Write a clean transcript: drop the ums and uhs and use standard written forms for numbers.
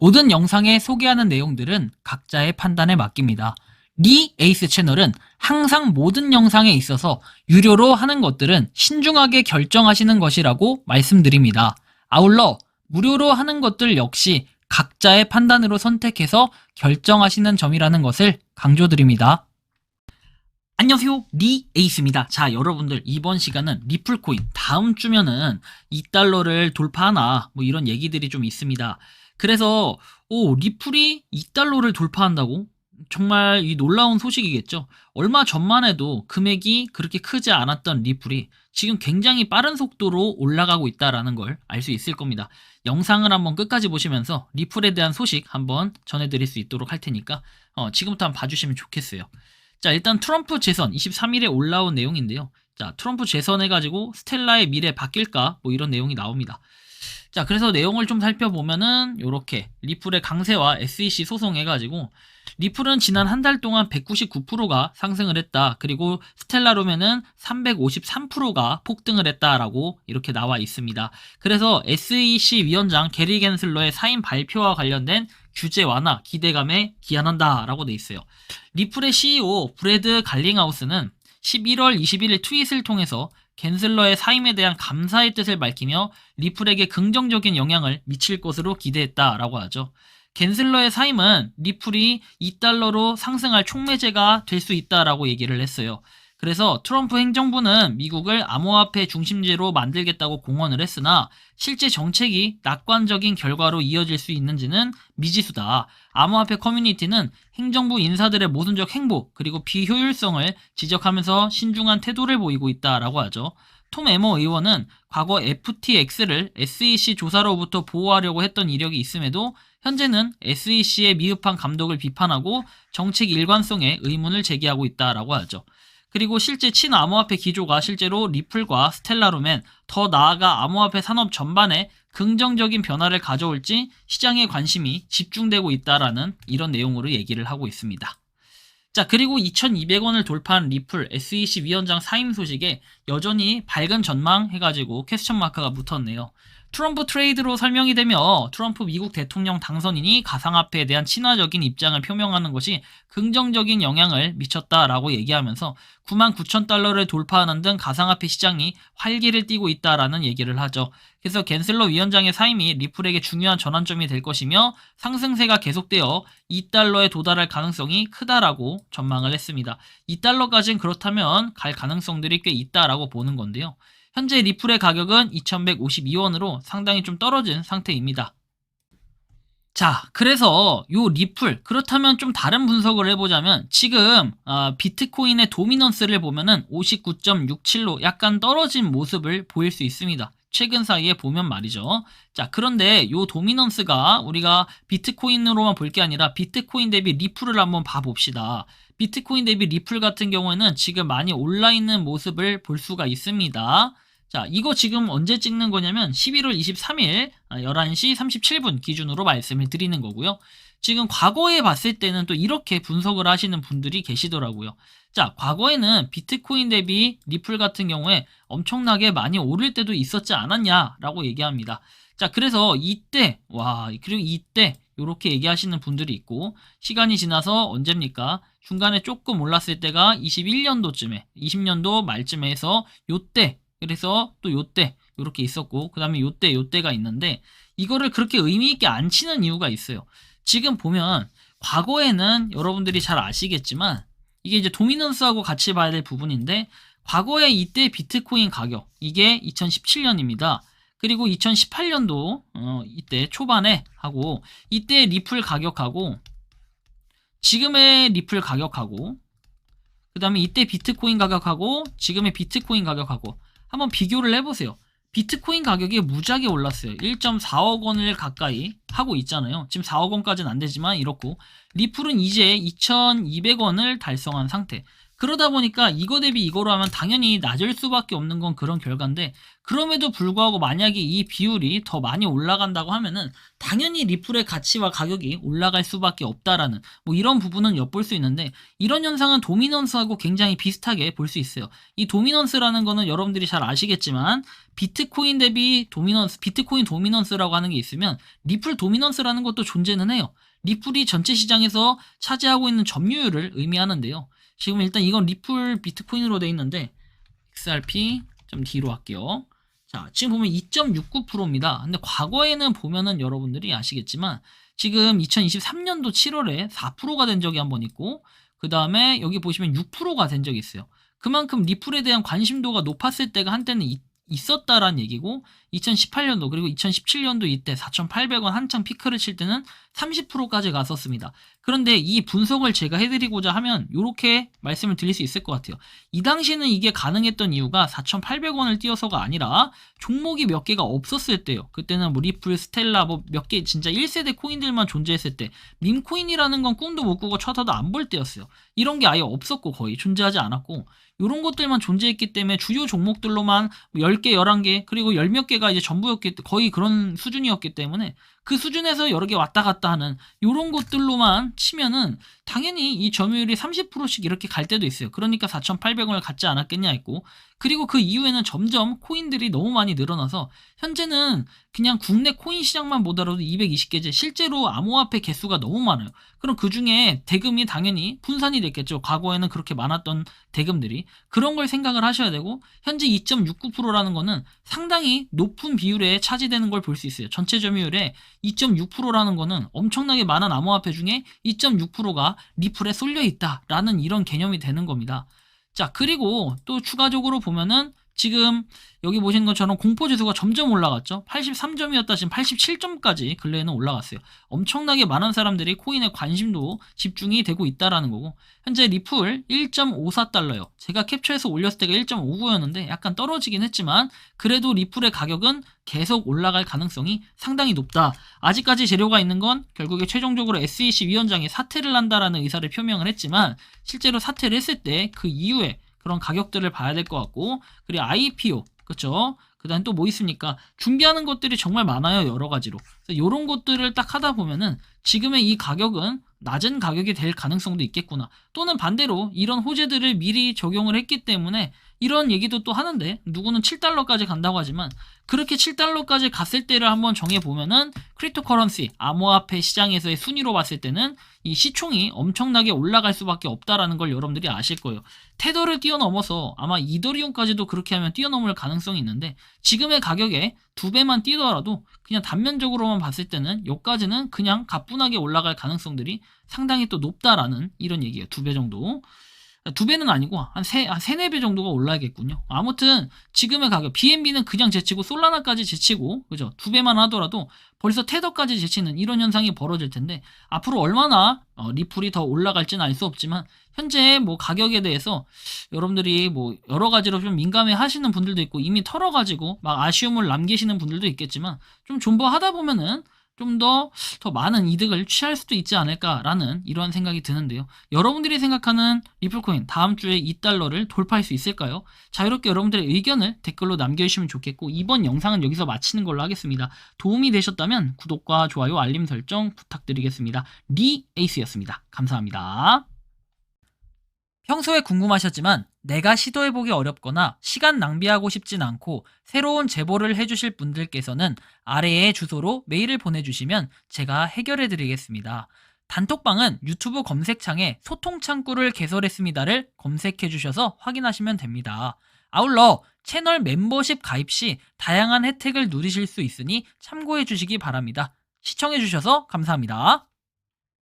모든 영상에 소개하는 내용들은 각자의 판단에 맡깁니다. 리 에이스 채널은 항상 모든 영상에 있어서 유료로 하는 것들은 신중하게 결정하시는 것이라고 말씀드립니다. 아울러 무료로 하는 것들 역시 각자의 판단으로 선택해서 결정하시는 점이라는 것을 강조드립니다. 안녕하세요, 리 에이스입니다. 자, 여러분들 이번 시간은 리플코인 다음 주면은 2달러를 돌파하나 뭐 이런 얘기들이 좀 있습니다. 그래서 리플이 2달러를 돌파한다고? 정말 이 놀라운 소식이겠죠. 얼마 전만 해도 금액이 그렇게 크지 않았던 리플이 지금 굉장히 빠른 속도로 올라가고 있다라는 걸 알 수 있을 겁니다. 영상을 한번 끝까지 보시면서 리플에 대한 소식 한번 전해드릴 수 있도록 할 테니까 지금부터 한번 봐주시면 좋겠어요. 자, 일단 트럼프 재선 23일에 올라온 내용인데요. 자, 트럼프 재선해가지고 스텔라의 미래 바뀔까? 뭐 이런 내용이 나옵니다. 자, 그래서 내용을 좀 살펴보면은 요렇게 리플의 강세와 SEC 소송해가지고 리플은 지난 한 달 동안 199%가 상승을 했다. 그리고 스텔라룸에는 353%가 폭등을 했다라고 이렇게 나와 있습니다. 그래서 SEC 위원장 게리 겐슬러의 사임 발표와 관련된 규제 완화 기대감에 기한한다라고 돼 있어요. 리플의 CEO 브래드 갈링하우스는 11월 21일 트윗을 통해서 겐슬러의 사임에 대한 감사의 뜻을 밝히며 리플에게 긍정적인 영향을 미칠 것으로 기대했다라고 하죠. 겐슬러의 사임은 리플이 2달러로 상승할 촉매제가 될 수 있다라고 얘기를 했어요. 그래서 트럼프 행정부는 미국을 암호화폐 중심제로 만들겠다고 공언을 했으나 실제 정책이 낙관적인 결과로 이어질 수 있는지는 미지수다. 암호화폐 커뮤니티는 행정부 인사들의 모순적 행보 그리고 비효율성을 지적하면서 신중한 태도를 보이고 있다라고 하죠. 톰 에머 의원은 과거 FTX를 SEC 조사로부터 보호하려고 했던 이력이 있음에도 현재는 SEC의 미흡한 감독을 비판하고 정책 일관성에 의문을 제기하고 있다라고 하죠. 그리고 실제 친암호화폐 기조가 실제로 리플과 스텔라룸엔 더 나아가 암호화폐 산업 전반에 긍정적인 변화를 가져올지 시장의 관심이 집중되고 있다라는 이런 내용으로 얘기를 하고 있습니다. 자, 그리고 2200원을 돌파한 리플 SEC 위원장 사임 소식에 여전히 밝은 전망 해가지고 퀘스천 마크가 붙었네요. 트럼프 트레이드로 설명이 되며 트럼프 미국 대통령 당선인이 가상화폐에 대한 친화적인 입장을 표명하는 것이 긍정적인 영향을 미쳤다라고 얘기하면서 99,000달러를 돌파하는 등 가상화폐 시장이 활기를 띠고 있다라는 얘기를 하죠. 그래서 겐슬러 위원장의 사임이 리플에게 중요한 전환점이 될 것이며 상승세가 계속되어 2달러에 도달할 가능성이 크다라고 전망을 했습니다. 2달러까지는 그렇다면 갈 가능성들이 꽤 있다라고 보는 건데요. 현재 리플의 가격은 2152원으로 상당히 좀 떨어진 상태입니다. 자, 그래서 요 리플 그렇다면 좀 다른 분석을 해보자면 지금 비트코인의 도미넌스를 보면은 59.67로 약간 떨어진 모습을 보일 수 있습니다. 최근 사이에 보면 말이죠. 자, 그런데 요 도미넌스가 우리가 비트코인으로만 볼 게 아니라 비트코인 대비 리플을 한번 봐봅시다. 비트코인 대비 리플 같은 경우에는 지금 많이 올라있는 모습을 볼 수가 있습니다. 자, 이거 지금 언제 찍는 거냐면 11월 23일 11시 37분 기준으로 말씀을 드리는 거고요. 지금 과거에 봤을 때는 또 이렇게 분석을 하시는 분들이 계시더라고요. 자, 과거에는 비트코인 대비 리플 같은 경우에 엄청나게 많이 오를 때도 있었지 않았냐라고 얘기합니다. 자, 그래서 이때 그리고 이때 이렇게 얘기하시는 분들이 있고 시간이 지나서 언제입니까? 중간에 조금 올랐을 때가 21년도쯤에 20년도 말쯤에 해서 요때 그래서 또 요때 이렇게 있었고 그 다음에 요때가 있는데 이거를 그렇게 의미 있게 안 치는 이유가 있어요. 지금 보면 과거에는 여러분들이 잘 아시겠지만 이게 이제 도미넌스하고 같이 봐야 될 부분인데 과거에 이때 비트코인 가격 이게 2017년입니다. 그리고 2018년도 이때 초반에 하고 이때 리플 가격하고 지금의 리플 가격하고 그 다음에 이때 비트코인 가격하고 지금의 비트코인 가격하고 한번 비교를 해보세요. 비트코인 가격이 무지하게 올랐어요. 1.4억 원을 가까이 하고 있잖아요. 지금 4억 원까지는 안 되지만 이렇고 리플은 이제 2,200원을 달성한 상태. 그러다 보니까 이거 대비 이거로 하면 당연히 낮을 수밖에 없는 건 그런 결과인데, 그럼에도 불구하고 만약에 이 비율이 더 많이 올라간다고 하면은 당연히 리플의 가치와 가격이 올라갈 수밖에 없다라는 뭐 이런 부분은 엿볼 수 있는데, 이런 현상은 도미넌스하고 굉장히 비슷하게 볼 수 있어요. 이 도미넌스라는 거는 여러분들이 잘 아시겠지만 비트코인 대비 도미넌스, 비트코인 도미넌스라고 하는 게 있으면 리플 도미넌스라는 것도 존재는 해요. 리플이 전체 시장에서 차지하고 있는 점유율을 의미하는데요. 지금 일단 이건 리플 비트코인으로 돼 있는데 XRP 좀 뒤로 할게요. 자, 지금 보면 2.69%입니다. 근데 과거에는 보면은 여러분들이 아시겠지만 지금 2023년도 7월에 4%가 된 적이 한 번 있고, 그 다음에 여기 보시면 6%가 된 적이 있어요. 그만큼 리플에 대한 관심도가 높았을 때가 한때는 있었다라는 얘기고, 2018년도 그리고 2017년도 이때 4,800원 한창 피크를 칠 때는 30%까지 갔었습니다. 그런데 이 분석을 제가 해드리고자 하면 이렇게 말씀을 드릴 수 있을 것 같아요. 이 당시에는 이게 가능했던 이유가 4,800원을 띄어서가 아니라 종목이 몇 개가 없었을 때요. 그때는 뭐 리플, 스텔라 뭐 몇 개 진짜 1세대 코인들만 존재했을 때, 밈코인이라는 건 꿈도 못 꾸고 쳐다도 안 볼 때였어요. 이런 게 아예 없었고 거의 존재하지 않았고, 이런 것들만 존재했기 때문에 주요 종목들로만 10개, 11개, 그리고 10몇 개가 이제 전부였기 때문에 거의 그런 수준이었기 때문에 그 수준에서 여러 개 왔다 갔다 하는 이런 것들로만 치면은 당연히 이 점유율이 30%씩 이렇게 갈 때도 있어요. 그러니까 4,800원을 갖지 않았겠냐 했고, 그리고 그 이후에는 점점 코인들이 너무 많이 늘어나서 현재는 그냥 국내 코인 시장만 보더라도 220개제, 실제로 암호화폐 개수가 너무 많아요. 그럼 그 중에 대금이 당연히 분산이 됐겠죠. 과거에는 그렇게 많았던 대금들이. 그런 걸 생각을 하셔야 되고, 현재 2.69%라는 거는 상당히 높은 비율에 차지되는 걸 볼 수 있어요. 전체 점유율의 2.6%라는 거는 엄청나게 많은 암호화폐 중에 2.6%가 리플에 쏠려 있다라는 이런 개념이 되는 겁니다. 자, 그리고 또 추가적으로 보면은 지금 여기 보시는 것처럼 공포지수가 점점 올라갔죠. 83점이었다 지금 87점까지 근래에는 올라갔어요. 엄청나게 많은 사람들이 코인에 관심도 집중이 되고 있다라는 거고, 현재 리플 1.54달러요. 제가 캡처해서 올렸을 때가 1.59였는데 약간 떨어지긴 했지만 그래도 리플의 가격은 계속 올라갈 가능성이 상당히 높다. 아직까지 재료가 있는 건 결국에 최종적으로 SEC 위원장이 사퇴를 한다라는 의사를 표명을 했지만, 실제로 사퇴를 했을 때 그 이후에 그런 가격들을 봐야 될 것 같고, 그리고 IPO, 그쵸? 그 다음 또 뭐 있습니까? 준비하는 것들이 정말 많아요, 여러 가지로. 그래서 이런 것들을 딱 하다 보면은 지금의 이 가격은 낮은 가격이 될 가능성도 있겠구나. 또는 반대로 이런 호재들을 미리 적용을 했기 때문에 이런 얘기도 또 하는데, 누구는 7달러까지 간다고 하지만 그렇게 7달러까지 갔을 때를 한번 정해보면은 크립토커런시, 암호화폐 시장에서의 순위로 봤을 때는 이 시총이 엄청나게 올라갈 수밖에 없다라는 걸 여러분들이 아실 거예요. 테더를 뛰어넘어서 아마 이더리움까지도 그렇게 하면 뛰어넘을 가능성이 있는데, 지금의 가격에 2배만 뛰더라도 그냥 단면적으로만 봤을 때는 여기까지는 그냥 가뿐하게 올라갈 가능성들이 상당히 또 높다라는 이런 얘기예요. 2배 정도. 2배는 아니고 한 4배 정도가 올라야겠군요. 아무튼 지금의 가격, BNB는 그냥 제치고 솔라나까지 제치고, 그죠? 2배만 하더라도 벌써 테더까지 제치는 이런 현상이 벌어질 텐데, 앞으로 얼마나 리플이 더 올라갈지는 알 수 없지만 현재 뭐 가격에 대해서 여러분들이 뭐 여러 가지로 좀 민감해 하시는 분들도 있고, 이미 털어가지고 막 아쉬움을 남기시는 분들도 있겠지만, 좀 존버하다 보면은 좀 더 많은 이득을 취할 수도 있지 않을까라는 이러한 생각이 드는데요. 여러분들이 생각하는 리플코인 다음 주에 2달러를 돌파할 수 있을까요? 자유롭게 여러분들의 의견을 댓글로 남겨주시면 좋겠고, 이번 영상은 여기서 마치는 걸로 하겠습니다. 도움이 되셨다면 구독과 좋아요, 알림 설정 부탁드리겠습니다. 리에이스였습니다. 감사합니다. 평소에 궁금하셨지만 내가 시도해보기 어렵거나 시간 낭비하고 싶진 않고 새로운 제보를 해주실 분들께서는 아래의 주소로 메일을 보내주시면 제가 해결해드리겠습니다. 단톡방은 유튜브 검색창에 소통창구를 개설했습니다를 검색해주셔서 확인하시면 됩니다. 아울러 채널 멤버십 가입 시 다양한 혜택을 누리실 수 있으니 참고해주시기 바랍니다. 시청해주셔서 감사합니다.